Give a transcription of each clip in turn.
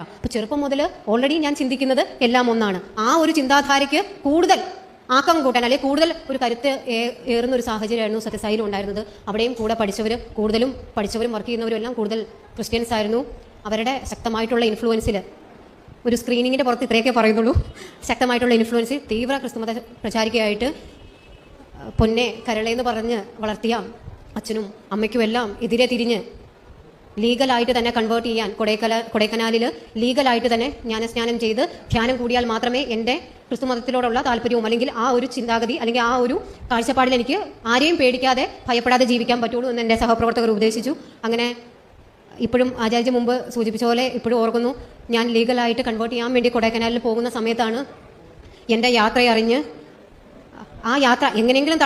അപ്പോൾ ചെറുപ്പം മുതൽ ഓൾറെഡി ഞാൻ ചിന്തിക്കുന്നത് എല്ലാം ഒന്നാണ്. ആ ഒരു ചിന്താധാരയ്ക്ക് കൂടുതൽ ആക്കം കൂട്ടാൻ അല്ലെങ്കിൽ കൂടുതൽ ഒരു കരുത്ത് ഏറുന്ന ഒരു സാഹചര്യമായിരുന്നു സത്യസായിലും ഉണ്ടായിരുന്നത്. അവിടെയും കൂടെ കൂടുതലും പഠിച്ചവരും വർക്ക് ചെയ്യുന്നവരും എല്ലാം കൂടുതൽ ക്രിസ്ത്യൻസ് ആയിരുന്നു. അവരുടെ ശക്തമായിട്ടുള്ള ഇൻഫ്ലുവൻസിൽ ഒരു സ്ക്രീനിങ്ങിൻ്റെ പുറത്ത് ഇത്രയൊക്കെ പറയുന്നുള്ളൂ. ശക്തമായിട്ടുള്ള ഇൻഫ്ലുവൻസിൽ തീവ്ര ക്രിസ്തുമത പ്രചാരികയായിട്ട് പൊന്നെ കരളേന്ന് പറഞ്ഞ് വളർത്തിയ അച്ഛനും അമ്മയ്ക്കും എല്ലാം എതിരെ തിരിഞ്ഞ് ലീഗലായിട്ട് തന്നെ കൺവേർട്ട് ചെയ്യാൻ കൊടൈക്കനാലിൽ ലീഗലായിട്ട് തന്നെ ജ്ഞാനസ്നാനം ചെയ്ത് ധ്യാനം കൂടിയാൽ മാത്രമേ എൻ്റെ ക്രിസ്തുമതത്തിലോടുള്ള താല്പര്യവും അല്ലെങ്കിൽ ആ ഒരു ചിന്താഗതി അല്ലെങ്കിൽ ആ ഒരു കാഴ്ചപ്പാടിൽ എനിക്ക് ആരെയും പേടിക്കാതെ ഭയപ്പെടാതെ ജീവിക്കാൻ പറ്റുള്ളൂ എന്ന് എൻ്റെ സഹപ്രവർത്തകർ ഉപദേശിച്ചു. അങ്ങനെ ഇപ്പോഴും ആചാര്യ മുമ്പ് സൂചിപ്പിച്ച പോലെ ഇപ്പോഴും ഓർക്കുന്നു, ഞാൻ ലീഗലായിട്ട് കൺവേർട്ട് ചെയ്യാൻ വേണ്ടി കൊടൈക്കനാലിൽ പോകുന്ന സമയത്താണ് എൻ്റെ യാത്രയെ അറിഞ്ഞ് ആ യാത്ര എങ്ങനെയെങ്കിലും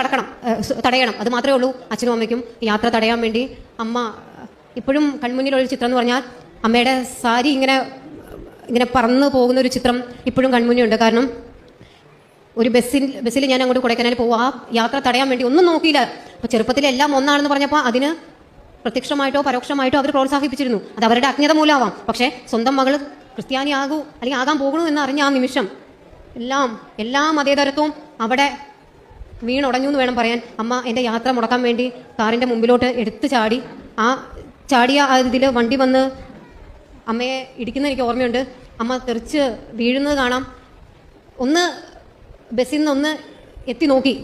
തടയണം. അത് മാത്രമേ ഉള്ളൂ അച്ഛനും അമ്മയ്ക്കും യാത്ര തടയാൻ വേണ്ടി. അമ്മ ഇപ്പോഴും കൺമുന്നിലൊരു ചിത്രം എന്ന് പറഞ്ഞാൽ അമ്മയുടെ സാരി ഇങ്ങനെ പറന്നു പോകുന്ന ഒരു ചിത്രം ഇപ്പോഴും കൺമുന്നിലുണ്ട്. കാരണം ഒരു ബസ്സിൽ ഞാൻ അങ്ങോട്ട് കൊടൈക്കനാലിൽ പോകും, ആ യാത്ര തടയാൻ വേണ്ടി ഒന്നും നോക്കിയില്ല. അപ്പോൾ ചെറുപ്പത്തിലെല്ലാം ഒന്നാണെന്ന് പറഞ്ഞപ്പോൾ അതിന് പ്രത്യക്ഷമായിട്ടോ പരോക്ഷമായിട്ടോ അവർ പ്രോത്സാഹിപ്പിച്ചിരുന്നു. അത് അവരുടെ അജ്ഞത മൂലമാവാം. പക്ഷേ സ്വന്തം മകൾ ക്രിസ്ത്യാനി ആകൂ അല്ലെങ്കിൽ ആകാൻ പോകണു എന്ന് അറിഞ്ഞ ആ നിമിഷം എല്ലാ മതേതരത്വവും അവിടെ വീണുടഞ്ഞു എന്ന് വേണം പറയാൻ. അമ്മ എൻ്റെ യാത്ര മുടക്കാൻ വേണ്ടി കാറിൻ്റെ മുമ്പിലോട്ട് എടുത്ത് ചാടിയ ഇതിൽ വണ്ടി വന്ന് അമ്മയെ ഇടിക്കുന്നത് എനിക്ക് ഓർമ്മയുണ്ട്. അമ്മ തെറിച്ച് വീഴുന്നത് കാണാം. ബസ്സിൽ നിന്ന് എത്തി നോക്കി.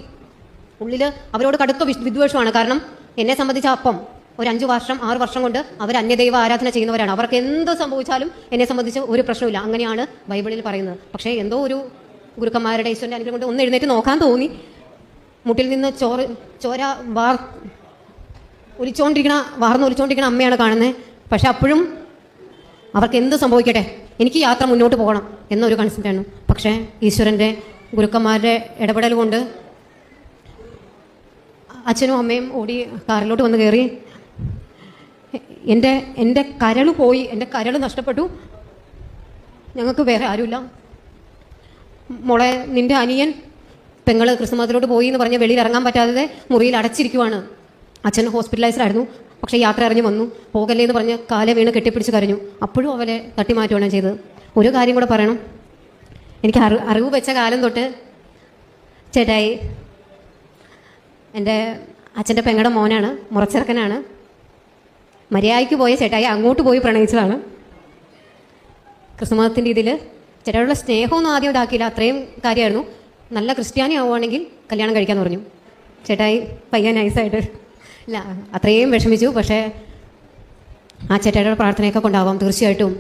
ഉള്ളിൽ അവരോട് കടുത്ത വിദ്വേഷമാണ്. കാരണം എന്നെ സംബന്ധിച്ച അപ്പം ഒരു 6 വർഷം കൊണ്ട് അവർ അന്യദൈവ ആരാധന ചെയ്യുന്നവരാണ്. അവർക്ക് എന്ത് സംഭവിച്ചാലും എന്നെ സംബന്ധിച്ച് ഒരു പ്രശ്നമില്ല. അങ്ങനെയാണ് ബൈബിളിൽ പറയുന്നത്. പക്ഷേ എന്തോ ഒരു ഗുരുക്കന്മാരുടെ ഈശ്വരൻ്റെ അനുഗ്രഹം കൊണ്ട് ഒന്ന് എഴുന്നേറ്റ് നോക്കാൻ തോന്നി. മുട്ടിൽ നിന്ന് ചോര വാർന്നൊലിച്ചുകൊണ്ടിരിക്കണ അമ്മയാണ് കാണുന്നത്. പക്ഷെ അപ്പോഴും അവർക്ക് എന്ത് സംഭവിക്കട്ടെ, എനിക്ക് യാത്ര മുന്നോട്ട് പോകണം എന്നൊരു കൺസെപ്റ്റായിരുന്നു. പക്ഷേ ഈശ്വരൻ്റെ ഗുരുക്കന്മാരുടെ ഇടപെടൽ കൊണ്ട് അച്ഛനും അമ്മയും ഓടി കാറിലോട്ട് വന്ന് കയറി. എൻ്റെ കരൾ പോയി, എൻ്റെ കരൾ നഷ്ടപ്പെട്ടു. ഞങ്ങൾക്ക് വേറെ ആരുമില്ല. മോളെ, നിൻ്റെ അനിയൻ പെങ്ങള് ക്രിസ്തുമതത്തിലോട്ട് പോയി എന്ന് പറഞ്ഞ് വെളിയിൽ ഇറങ്ങാൻ പറ്റാതെ മുറിയിൽ അടച്ചിരിക്കുവാണ്. അച്ഛൻ ഹോസ്പിറ്റലൈസ്ഡ് പക്ഷേ യാത്ര ഇറങ്ങി വന്നു. പോകല്ലേ എന്ന് പറഞ്ഞ് കാലെ വീണ് കെട്ടിപ്പിടിച്ച് കരഞ്ഞു. അപ്പോഴും അവരെ തട്ടിമാറ്റുകയാണ് ചെയ്തത്. ഒരു കാര്യം കൂടെ പറയണം. എനിക്ക് അറിവ് വെച്ച കാലം തൊട്ട് ചേട്ടായി എൻ്റെ അച്ഛൻ്റെ പെങ്ങളുടെ മോനാണ്, മുറച്ചെറുക്കനാണ്. മര്യാദയ്ക്ക് പോയ ചേട്ടായി അങ്ങോട്ട് പോയി പ്രണയിച്ചതാണ്. ക്രിസ്തുമതത്തിൻ്റെ ഇതിൽ ചേട്ടായിയുള്ള സ്നേഹമൊന്നും ആദ്യം ഇതാക്കിയില്ല. അത്രയും കാര്യമായിരുന്നു. നല്ല ക്രിസ്ത്യാനി ആവുകയാണെങ്കിൽ കല്യാണം കഴിക്കാമെന്ന് പറഞ്ഞു. ചേട്ടായി പയ്യ നൈസായിട്ട് ഇല്ല, അത്രയും വിഷമിച്ചു. പക്ഷേ ആ ചേട്ടായിയുടെ പ്രാർത്ഥനയൊക്കെ കൊണ്ടാവാം തീർച്ചയായിട്ടും